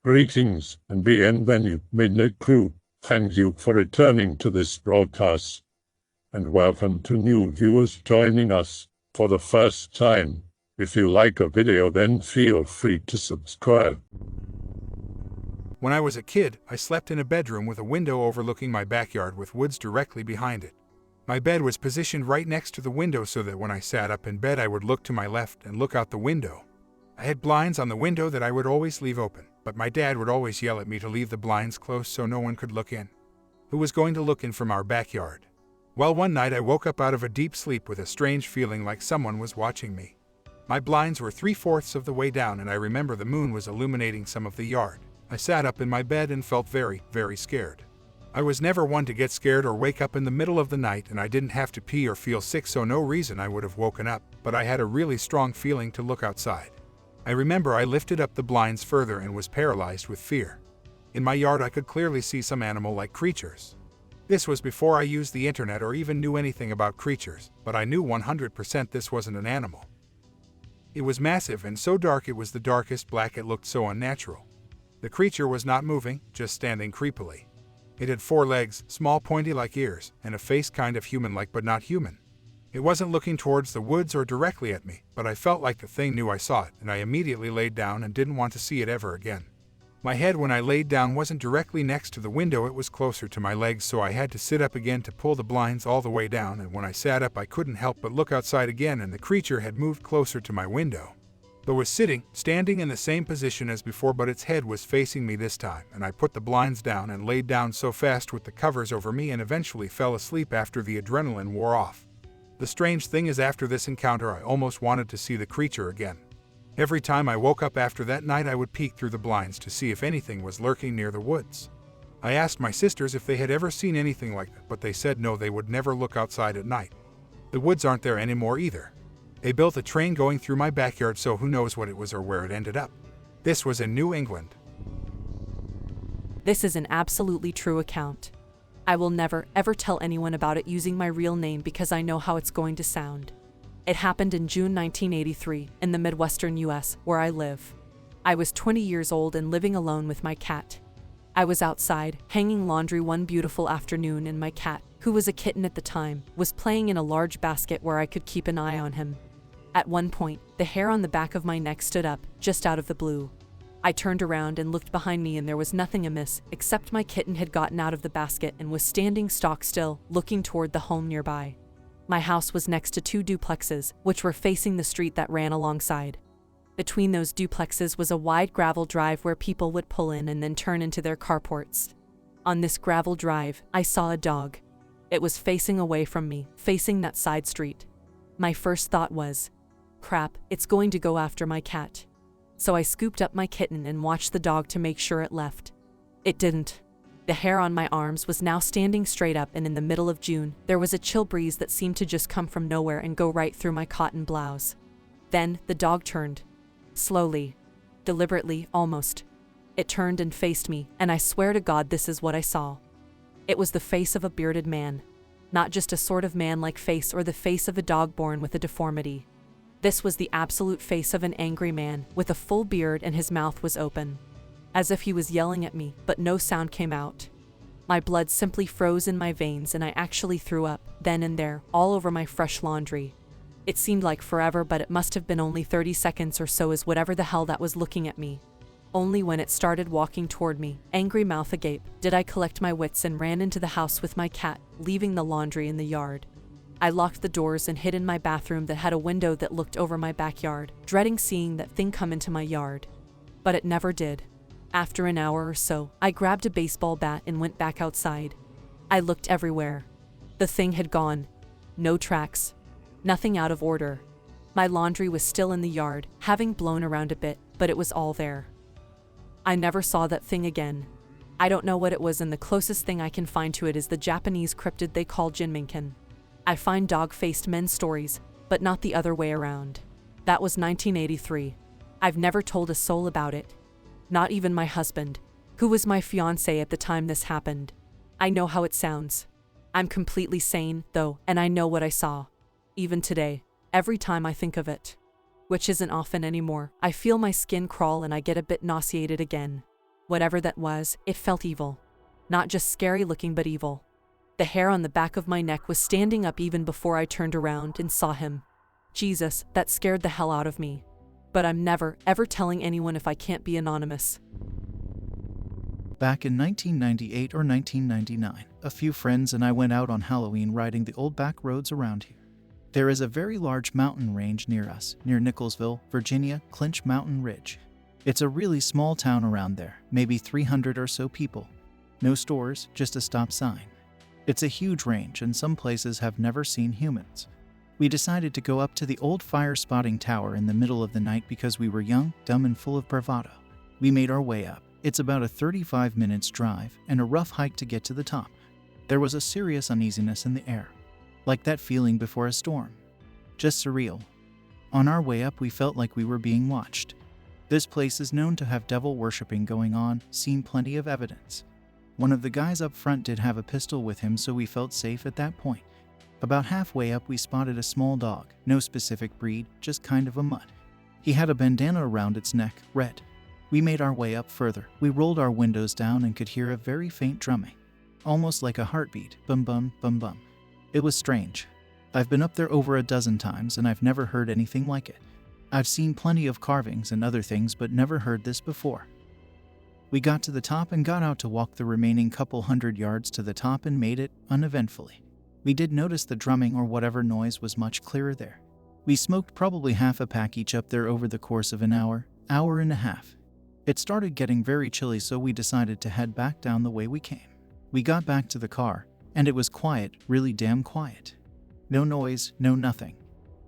Greetings and bienvenue, Midnight Crew. Thank you for returning to this broadcast. And welcome to new viewers joining us for the first time. If you like a video, then feel free to subscribe. When I was a kid, I slept in a bedroom with a window overlooking my backyard with woods directly behind it. My bed was positioned right next to the window so that when I sat up in bed I would look to my left and look out the window. I had blinds on the window that I would always leave open, but my dad would always yell at me to leave the blinds closed so no one could look in. Who was going to look in from our backyard? Well, one night I woke up out of a deep sleep with a strange feeling like someone was watching me. My blinds were 3/4 of the way down and I remember the moon was illuminating some of the yard. I sat up in my bed and felt very, very scared. I was never one to get scared or wake up in the middle of the night, and I didn't have to pee or feel sick, so no reason I would have woken up, but I had a really strong feeling to look outside. I remember I lifted up the blinds further and was paralyzed with fear. In my yard I could clearly see some animal-like creatures. This was before I used the internet or even knew anything about creatures, but I knew 100% this wasn't an animal. It was massive and so dark it was the darkest black, it looked so unnatural. The creature was not moving, just standing creepily. It had 4 legs, small pointy-like ears, and a face kind of human-like but not human. It wasn't looking towards the woods or directly at me, but I felt like the thing knew I saw it, and I immediately laid down and didn't want to see it ever again. My head when I laid down wasn't directly next to the window, it was closer to my legs, so I had to sit up again to pull the blinds all the way down, and when I sat up I couldn't help but look outside again, and the creature had moved closer to my window. It was standing in the same position as before, but its head was facing me this time, and I put the blinds down and laid down so fast with the covers over me and eventually fell asleep after the adrenaline wore off. The strange thing is, after this encounter I almost wanted to see the creature again. Every time I woke up after that night I would peek through the blinds to see if anything was lurking near the woods. I asked my sisters if they had ever seen anything like that, but they said no, they would never look outside at night. The woods aren't there anymore either. They built a train going through my backyard, so who knows what it was or where it ended up. This was in New England. This is an absolutely true account. I will never, ever tell anyone about it using my real name because I know how it's going to sound. It happened in June 1983 in the Midwestern US, where I live. I was 20 years old and living alone with my cat. I was outside, hanging laundry one beautiful afternoon, and my cat, who was a kitten at the time, was playing in a large basket where I could keep an eye on him. At one point, the hair on the back of my neck stood up, just out of the blue. I turned around and looked behind me, and there was nothing amiss, except my kitten had gotten out of the basket and was standing stock still, looking toward the home nearby. My house was next to 2 duplexes, which were facing the street that ran alongside. Between those duplexes was a wide gravel drive where people would pull in and then turn into their carports. On this gravel drive, I saw a dog. It was facing away from me, facing that side street. My first thought was, crap, it's going to go after my cat. So I scooped up my kitten and watched the dog to make sure it left. It didn't. The hair on my arms was now standing straight up, and in the middle of June, there was a chill breeze that seemed to just come from nowhere and go right through my cotton blouse. Then, the dog turned. Slowly. Deliberately, almost. It turned and faced me, and I swear to God this is what I saw. It was the face of a bearded man. Not just a sort of man-like face or the face of a dog born with a deformity. This was the absolute face of an angry man, with a full beard, and his mouth was open. As if he was yelling at me, but no sound came out. My blood simply froze in my veins and I actually threw up, then and there, all over my fresh laundry. It seemed like forever, but it must have been only 30 seconds or so as whatever the hell that was looking at me. Only when it started walking toward me, angry mouth agape, did I collect my wits and ran into the house with my cat, leaving the laundry in the yard. I locked the doors and hid in my bathroom that had a window that looked over my backyard, dreading seeing that thing come into my yard. But it never did. After an hour or so, I grabbed a baseball bat and went back outside. I looked everywhere. The thing had gone. No tracks. Nothing out of order. My laundry was still in the yard, having blown around a bit, but it was all there. I never saw that thing again. I don't know what it was, and the closest thing I can find to it is the Japanese cryptid they call Jinmenken. I find dog-faced men's stories, but not the other way around. That was 1983. I've never told a soul about it. Not even my husband, who was my fiancé at the time this happened. I know how it sounds. I'm completely sane, though, and I know what I saw. Even today, every time I think of it, which isn't often anymore, I feel my skin crawl and I get a bit nauseated again. Whatever that was, it felt evil. Not just scary looking, but evil. The hair on the back of my neck was standing up even before I turned around and saw him. Jesus, that scared the hell out of me. But I'm never, ever telling anyone if I can't be anonymous. Back in 1998 or 1999, a few friends and I went out on Halloween riding the old back roads around here. There is a very large mountain range near us, near Nickelsville, Virginia, Clinch Mountain Ridge. It's a really small town around there, maybe 300 or so people. No stores, just a stop sign. It's a huge range and some places have never seen humans. We decided to go up to the old fire spotting tower in the middle of the night because we were young, dumb, and full of bravado. We made our way up. It's about a 35 minutes drive and a rough hike to get to the top. There was a serious uneasiness in the air, like that feeling before a storm. Just surreal. On our way up, we felt like we were being watched. This place is known to have devil worshipping going on, seen plenty of evidence. One of the guys up front did have a pistol with him, so we felt safe at that point. About halfway up, we spotted a small dog, no specific breed, just kind of a mutt. He had a bandana around its neck, red. We made our way up further. We rolled our windows down and could hear a very faint drumming, almost like a heartbeat, bum bum, bum bum. It was strange. I've been up there over a dozen times and I've never heard anything like it. I've seen plenty of carvings and other things but never heard this before. We got to the top and got out to walk the remaining couple hundred yards to the top and made it uneventfully. We did notice the drumming or whatever noise was much clearer there. We smoked probably half a pack each up there over the course of an hour and a half. It started getting very chilly, so we decided to head back down the way we came. We got back to the car, and it was quiet, really damn quiet. No noise, no nothing.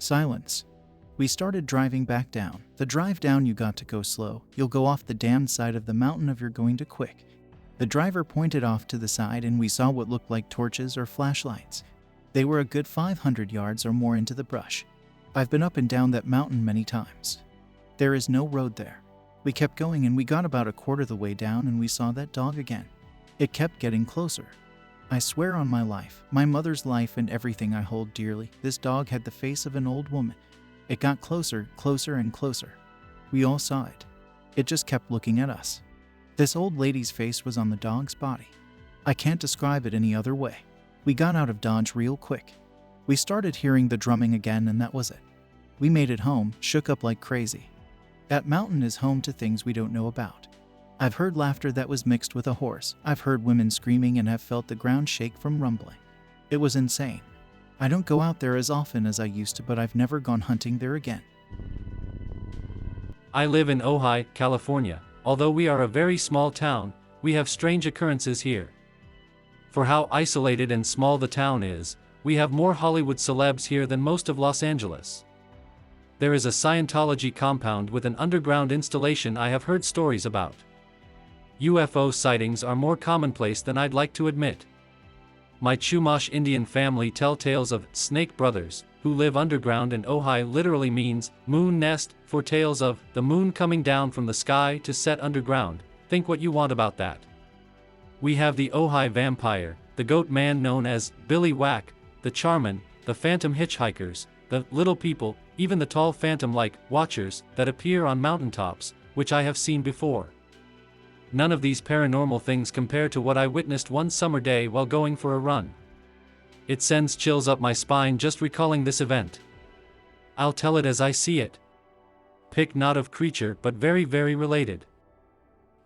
Silence. We started driving back down. The drive down, you got to go slow. You'll go off the damn side of the mountain if you're going to quick. The driver pointed off to the side and we saw what looked like torches or flashlights. They were a good 500 yards or more into the brush. I've been up and down that mountain many times. There is no road there. We kept going and we got about a quarter the way down and we saw that dog again. It kept getting closer. I swear on my life, my mother's life and everything I hold dearly, this dog had the face of an old woman. It got closer, closer and closer. We all saw it. It just kept looking at us. This old lady's face was on the dog's body. I can't describe it any other way. We got out of Dodge real quick. We started hearing the drumming again and that was it. We made it home, shook up like crazy. That mountain is home to things we don't know about. I've heard laughter that was mixed with a horse. I've heard women screaming and have felt the ground shake from rumbling. It was insane. I don't go out there as often as I used to, but I've never gone hunting there again. I live in Ojai, California. Although we are a very small town, we have strange occurrences here. For how isolated and small the town is, we have more Hollywood celebs here than most of Los Angeles. There is a Scientology compound with an underground installation I have heard stories about. UFO sightings are more commonplace than I'd like to admit. My Chumash Indian family tell tales of snake brothers, who live underground, and Ojai literally means moon nest, for tales of the moon coming down from the sky to set underground. Think what you want about that. We have the Ojai vampire, the goat man known as Billy Whack, the Charman, the phantom hitchhikers, the little people, even the tall phantom-like watchers that appear on mountaintops, which I have seen before. None of these paranormal things compare to what I witnessed one summer day while going for a run. It sends chills up my spine just recalling this event. I'll tell it as I see it. Pick not of creature, but very, very related.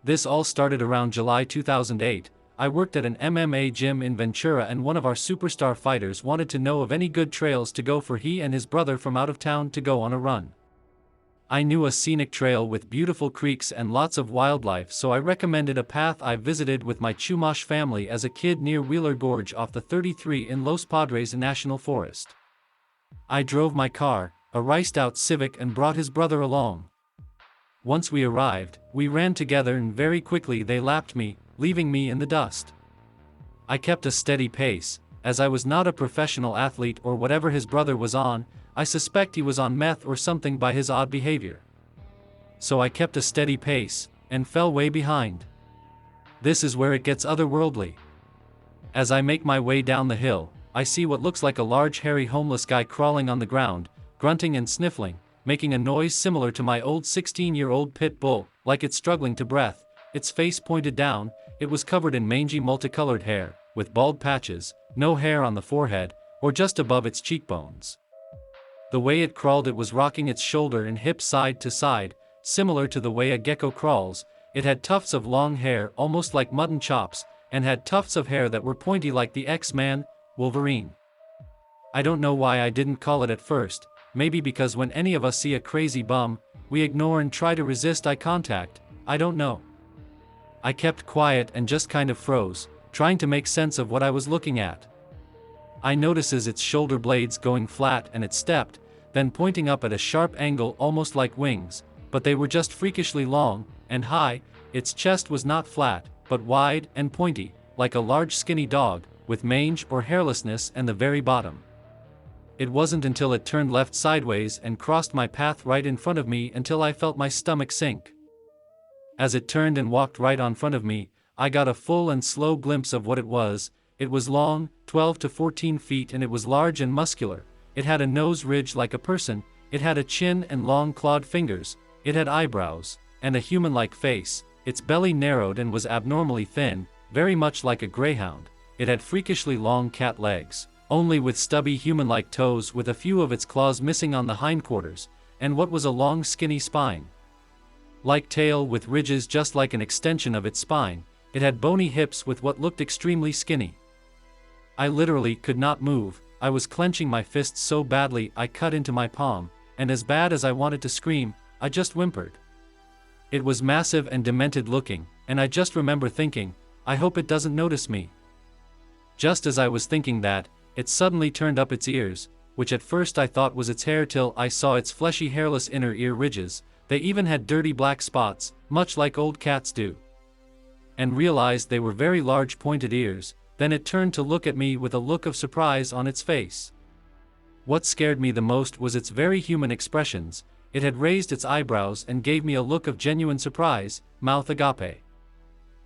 This all started around July 2008. I worked at an MMA gym in Ventura and one of our superstar fighters wanted to know of any good trails to go for he and his brother from out of town to go on a run. I knew a scenic trail with beautiful creeks and lots of wildlife, so I recommended a path I visited with my Chumash family as a kid near Wheeler Gorge off the 33 in Los Padres National Forest. I drove my car, a riced-out Civic, and brought his brother along. Once we arrived, we ran together and very quickly they lapped me, leaving me in the dust. I kept a steady pace, as I was not a professional athlete or whatever his brother was on. I suspect he was on meth or something by his odd behavior. So I kept a steady pace, and fell way behind. This is where it gets otherworldly. As I make my way down the hill, I see what looks like a large hairy homeless guy crawling on the ground, grunting and sniffling, making a noise similar to my old 16-year-old pit bull, like it's struggling to breath. its face pointed down, it was covered in mangy multicolored hair, with bald patches, no hair on the forehead, or just above its cheekbones. The way it crawled, it was rocking its shoulder and hip side to side, similar to the way a gecko crawls. It had tufts of long hair almost like mutton chops, and had tufts of hair that were pointy like the X-Man, Wolverine. I don't know why I didn't call it at first, maybe because when any of us see a crazy bum, we ignore and try to resist eye contact, I don't know. I kept quiet and just kind of froze, trying to make sense of what I was looking at. I notices its shoulder blades going flat and it stepped, then pointing up at a sharp angle almost like wings, but they were just freakishly long and high. Its chest was not flat, but wide and pointy, like a large skinny dog, with mange or hairlessness and the very bottom. It wasn't until it turned left sideways and crossed my path right in front of me until I felt my stomach sink. As it turned and walked right on front of me, I got a full and slow glimpse of what it was. It was long, 12 to 14 feet, and it was large and muscular. It had a nose ridge like a person, it had a chin and long clawed fingers, it had eyebrows, and a human-like face. Its belly narrowed and was abnormally thin, very much like a greyhound. It had freakishly long cat legs, only with stubby human-like toes with a few of its claws missing on the hindquarters, and what was a long skinny spine. Like tail with ridges just like an extension of its spine, it had bony hips with what looked extremely skinny. I literally could not move. I was clenching my fists so badly I cut into my palm, and as bad as I wanted to scream, I just whimpered. It was massive and demented looking, and I just remember thinking, I hope it doesn't notice me. Just as I was thinking that, it suddenly turned up its ears, which at first I thought was its hair till I saw its fleshy hairless inner ear ridges. They even had dirty black spots, much like old cats do. And realized they were very large pointed ears. Then it turned to look at me with a look of surprise on its face. What scared me the most was its very human expressions. It had raised its eyebrows and gave me a look of genuine surprise, mouth agape.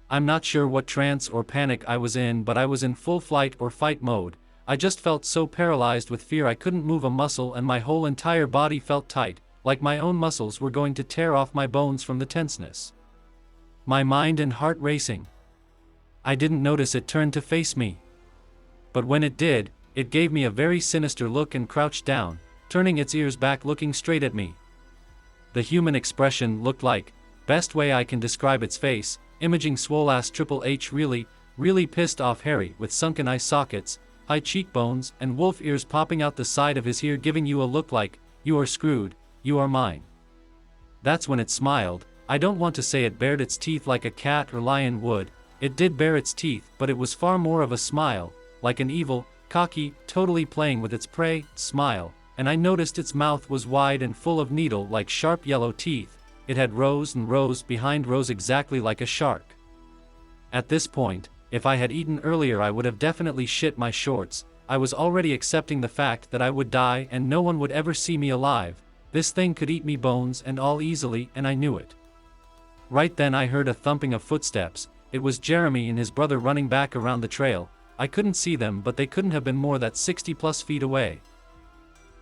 I'm not sure what trance or panic I was in, but I was in full flight or fight mode. I just felt so paralyzed with fear I couldn't move a muscle, and my whole entire body felt tight, like my own muscles were going to tear off my bones from the tenseness. My mind and heart racing. I didn't notice it turned to face me. But when it did, it gave me a very sinister look and crouched down, turning its ears back looking straight at me. The human expression looked like, best way I can describe its face, imaging swole-ass Triple H, really pissed off Harry with sunken eye sockets, high cheekbones, and wolf ears popping out the side of his ear, giving you a look like, you are screwed, you are mine. That's when it smiled. I don't want to say it bared its teeth like a cat or lion would. It did bare its teeth, but it was far more of a smile, like an evil, cocky, totally playing with its prey, smile, and I noticed its mouth was wide and full of needle-like sharp yellow teeth. It had rows and rows behind rows exactly like a shark. At this point, if I had eaten earlier I would have definitely shit my shorts. I was already accepting the fact that I would die and no one would ever see me alive. This thing could eat me bones and all easily, and I knew it. Right then I heard a thumping of footsteps. It was Jeremy and his brother running back around the trail. I couldn't see them, but they couldn't have been more than 60+ feet away.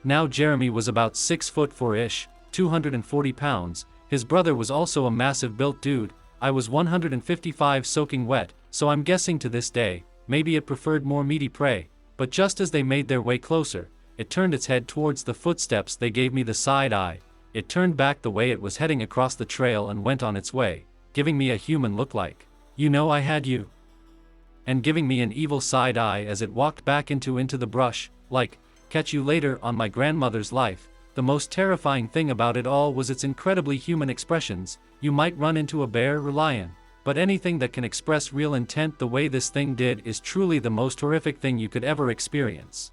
Now Jeremy was about 6'4"-ish, 240 pounds. His brother was also a massive built dude. I was 155 soaking wet, so I'm guessing to this day, maybe it preferred more meaty prey. But just as they made their way closer, it turned its head towards the footsteps. They gave me the side eye. It turned back the way it was heading across the trail and went on its way, giving me a human look like, you know I had you. And giving me an evil side eye as it walked back into the brush, like, catch you later on my grandmother's life. The most terrifying thing about it all was its incredibly human expressions. You might run into a bear or lion, but anything that can express real intent the way this thing did is truly the most horrific thing you could ever experience.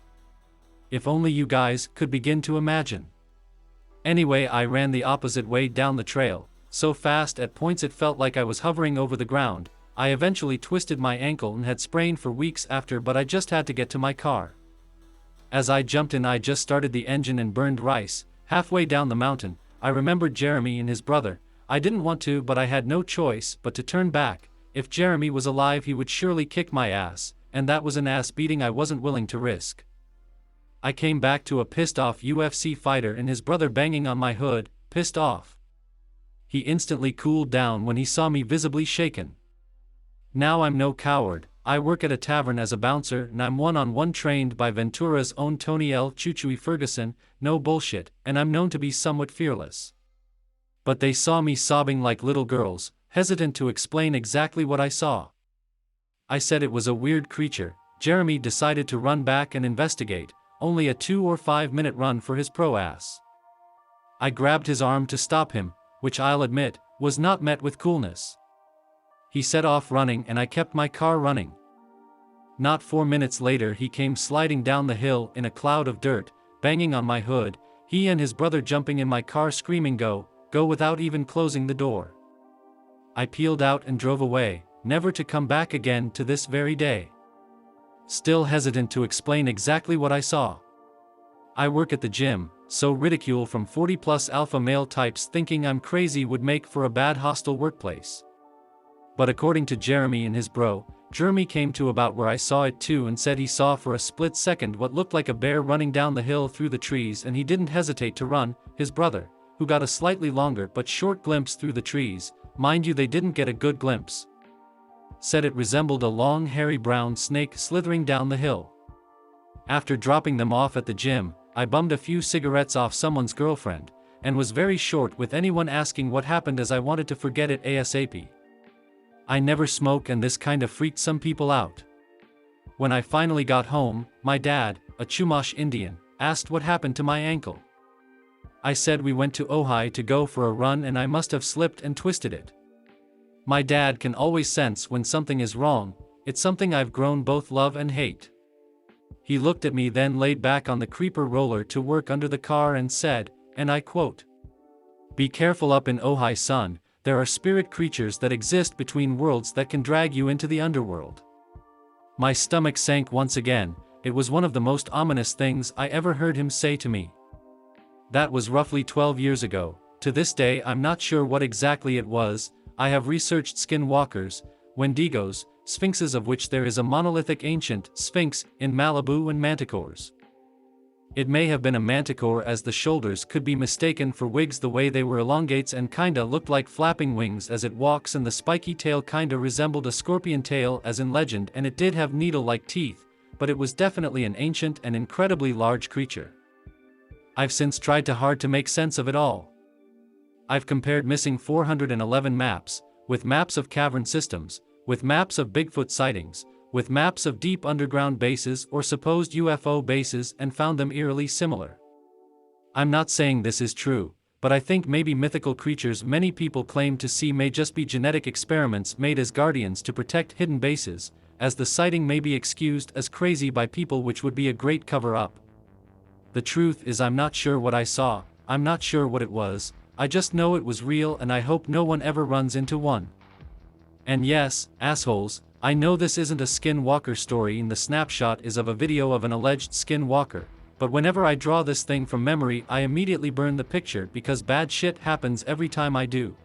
If only you guys could begin to imagine. Anyway, I ran the opposite way down the trail, so fast at points it felt like I was hovering over the ground. I eventually twisted my ankle and had sprained for weeks after, but I just had to get to my car. As I jumped in, I just started the engine and burned rice. Halfway down the mountain, I remembered Jeremy and his brother. I didn't want to, but I had no choice but to turn back. If Jeremy was alive, he would surely kick my ass, and that was an ass beating I wasn't willing to risk. I came back to a pissed off UFC fighter and his brother banging on my hood, pissed off. He instantly cooled down when he saw me visibly shaken. Now I'm no coward, I work at a tavern as a bouncer and I'm one-on-one trained by Ventura's own Tony L. Chuchui Ferguson, no bullshit, and I'm known to be somewhat fearless. But they saw me sobbing like little girls, hesitant to explain exactly what I saw. I said it was a weird creature. Jeremy decided to run back and investigate, only a 2 or 5 minute run for his pro ass. I grabbed his arm to stop him, which I'll admit, was not met with coolness. He set off running and I kept my car running. Not 4 minutes later he came sliding down the hill in a cloud of dirt, banging on my hood, he and his brother jumping in my car screaming go, go without even closing the door. I peeled out and drove away, never to come back again to this very day. Still hesitant to explain exactly what I saw. I work at the gym, so ridicule from 40+ alpha male types thinking I'm crazy would make for a bad hostile workplace. But according to Jeremy and his bro, Jeremy came to about where I saw it too and said he saw for a split second what looked like a bear running down the hill through the trees and he didn't hesitate to run. His brother, who got a slightly longer but short glimpse through the trees, mind you they didn't get a good glimpse, said it resembled a long hairy brown snake slithering down the hill. After dropping them off at the gym, I bummed a few cigarettes off someone's girlfriend, and was very short with anyone asking what happened as I wanted to forget it ASAP. I never smoke and this kind of freaked some people out. When I finally got home, my dad, a Chumash Indian, asked what happened to my ankle. I said we went to Ojai to go for a run and I must have slipped and twisted it. My dad can always sense when something is wrong, it's something I've grown both love and hate. He looked at me then laid back on the creeper roller to work under the car and said, and I quote, "Be careful up in Ojai, son, there are spirit creatures that exist between worlds that can drag you into the underworld." My stomach sank once again, it was one of the most ominous things I ever heard him say to me. That was roughly 12 years ago, to this day I'm not sure what exactly it was. I have researched skinwalkers, wendigos, sphinxes of which there is a monolithic ancient sphinx in Malibu and manticores. It may have been a manticore as the shoulders could be mistaken for wigs the way they were elongates and kinda looked like flapping wings as it walks and the spiky tail kinda resembled a scorpion tail as in legend and it did have needle-like teeth, but it was definitely an ancient and incredibly large creature. I've since tried hard to make sense of it all. I've compared missing 411 maps, with maps of cavern systems, with maps of Bigfoot sightings, with maps of deep underground bases or supposed UFO bases and found them eerily similar. I'm not saying this is true, but I think maybe mythical creatures many people claim to see may just be genetic experiments made as guardians to protect hidden bases, as the sighting may be excused as crazy by people, which would be a great cover-up. The truth is I'm not sure what I saw, I'm not sure what it was, I just know it was real and I hope no one ever runs into one. And yes, assholes, I know this isn't a skinwalker story and the snapshot is of a video of an alleged skinwalker, but whenever I draw this thing from memory I immediately burn the picture because bad shit happens every time I do.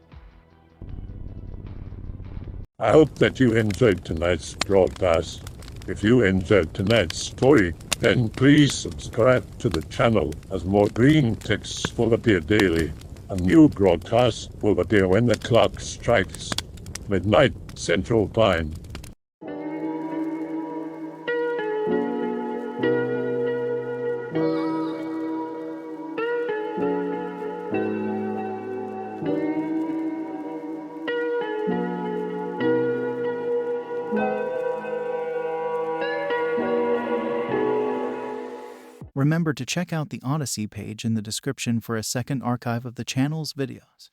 I hope that you enjoyed tonight's broadcast. If you enjoyed tonight's story, then please subscribe to the channel as more green texts will appear daily. A new broadcast will appear when the clock strikes midnight Central Time. Remember to check out the Odyssey page in the description for a second archive of the channel's videos.